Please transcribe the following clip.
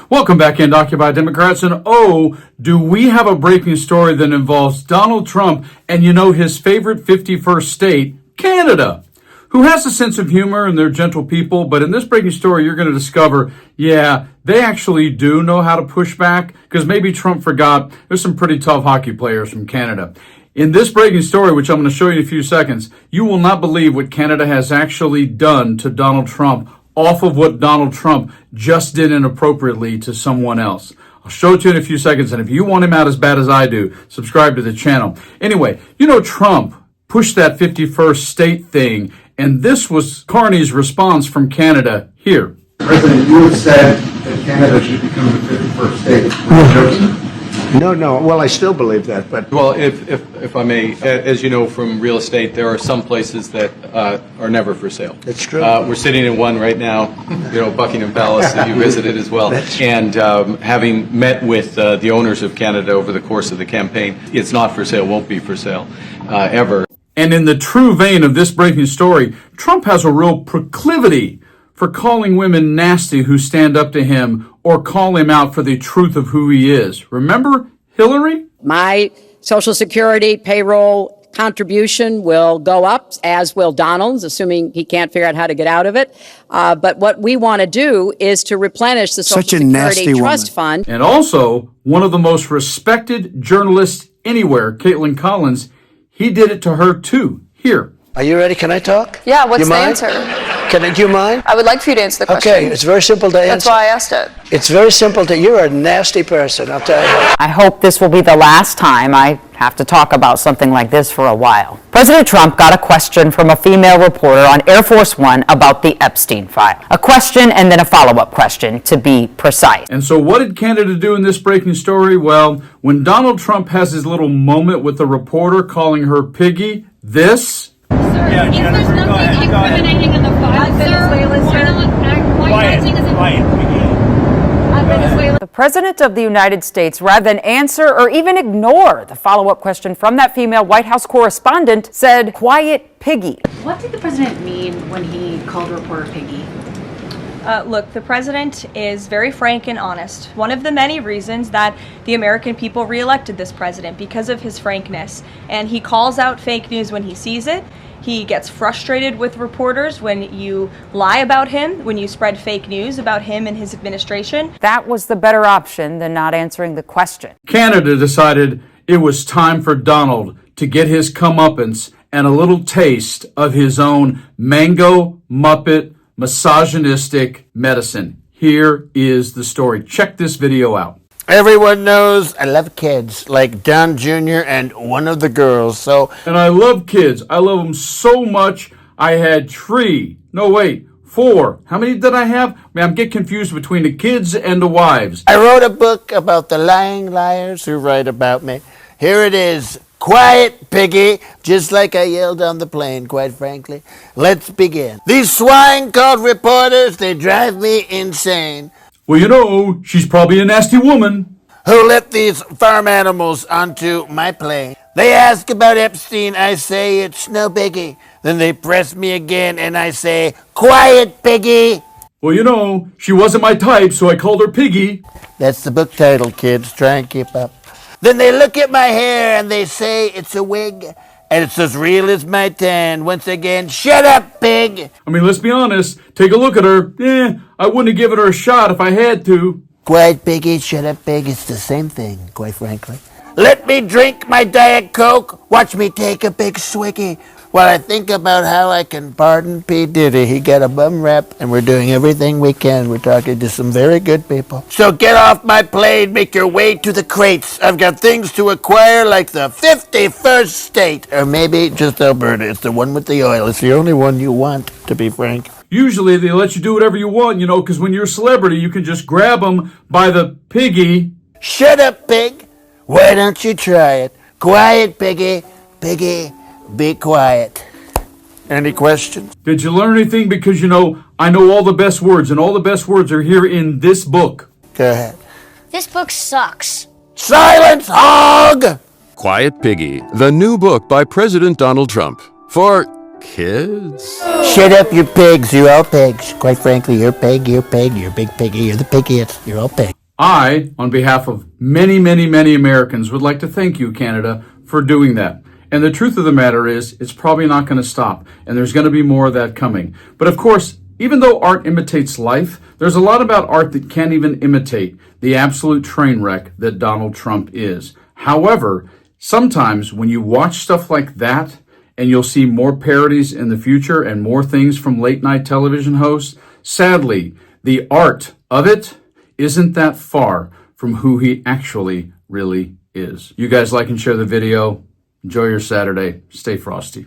Welcome back in Occupy Democrats. And oh, do we have a breaking story that involves Donald Trump and his favorite 51st state, Canada, who has a sense of humor and they're gentle people. But in this breaking story, you're going to discover, they actually do know how to push back, because maybe Trump forgot there's some pretty tough hockey players from Canada. In this breaking story, which I'm going to show you in a few seconds, you will not believe what Canada has actually done to Donald Trump off of what Donald Trump just did inappropriately to someone else. I'll show it to you in a few seconds, and if you want him out as bad as I do, subscribe to the channel. Anyway, Trump pushed that 51st state thing, and this was Carney's response from Canada here. President, you have said that Canada should become the 51st state. Were you joking? No. Well, I still believe that, but... Well, if I may, as you know from real estate, there are some places that are never for sale. It's true. We're sitting in one right now, Buckingham Palace that you visited as well. And having met with the owners of Canada over the course of the campaign, it's not for sale, won't be for sale, ever. And in the true vein of this breaking story, Trump has a real proclivity for calling women nasty who stand up to him or call him out for the truth of who he is. Remember Hillary? My Social Security payroll contribution will go up, as will Donald's, assuming he can't figure out how to get out of it. But what we want to do is to replenish the Social Security Trust Fund. And also, one of the most respected journalists anywhere, Caitlin Collins, he did it to her too. Here. Are you ready? Can I talk? Yeah, what's the answer? Do you mind? I would like for you to answer the question. Okay, it's very simple to answer. That's why I asked it. It's very simple to... You're a nasty person, I'll tell you. I hope this will be the last time I have to talk about something like this for a while. President Trump got a question from a female reporter on Air Force One about the Epstein file. A question and then a follow-up question, to be precise. And so what did Canada do in this breaking story? Well, when Donald Trump has his little moment with the reporter calling her Piggy, this... Yeah, if there's nothing incriminating in the file, The President of the United States, rather than answer or even ignore the follow-up question from that female White House correspondent, said, "Quiet Piggy." What did the president mean when he called a reporter Piggy? Look, the president is very frank and honest. One of the many reasons that the American people reelected this president, because of his frankness. And he calls out fake news when he sees it. He gets frustrated with reporters when you lie about him, when you spread fake news about him and his administration. That was the better option than not answering the question. Canada decided it was time for Donald to get his comeuppance and a little taste of his own mango Muppet misogynistic medicine. Here is the story. Check this video out. Everyone knows I love kids, like Don Jr. and one of the girls, so... And I love kids. I love them so much. I had 4. How many did I have? I'm getting confused between the kids and the wives. I wrote a book about the lying liars who write about me. Here it is. Quiet Piggy, just like I yelled on the plane, quite frankly. Let's begin. These swine called reporters, they drive me insane. Well, she's probably a nasty woman. Who let these farm animals onto my plane? They ask about Epstein, I say it's no biggie. Then they press me again and I say, Quiet Piggy. Well, she wasn't my type, so I called her Piggy. That's the book title, kids. Try and keep up. Then they look at my hair and they say it's a wig. And it's as real as my tan. Once again, shut up, pig! Let's be honest. Take a look at her. I wouldn't have given her a shot if I had to. Quiet Piggy, shut up, pig. It's the same thing, quite frankly. Let me drink my Diet Coke. Watch me take a big swiggy. While I think about how I can pardon P. Diddy. He got a bum rap, and we're doing everything we can. We're talking to some very good people. So get off my plane, make your way to the crates. I've got things to acquire like the 51st state. Or maybe just Alberta. It's the one with the oil. It's the only one you want, to be frank. Usually they let you do whatever you want, because when you're a celebrity, you can just grab them by the piggy. Shut up, pig. Why don't you try it? Quiet, Piggy. Piggy. Be quiet. Any questions? Did you learn anything? Because, I know all the best words, and all the best words are here in this book. Go ahead. This book sucks. Silence, hog! Quiet Piggy, the new book by President Donald Trump. For kids? Shut up, you pigs. You're all pigs. Quite frankly, you're pig, you're big piggy, you're the piggiest. You're all pig. I, on behalf of many, many, many Americans, would like to thank you, Canada, for doing that. And the truth of the matter is, it's probably not going to stop, and there's going to be more of that coming. But of course, even though art imitates life, there's a lot about art that can't even imitate the absolute train wreck that Donald Trump is. However, sometimes when you watch stuff like that, and you'll see more parodies in the future and more things from late night television hosts, sadly, the art of it isn't that far from who he actually really is. You guys like and share the video. Enjoy your Saturday. Stay frosty.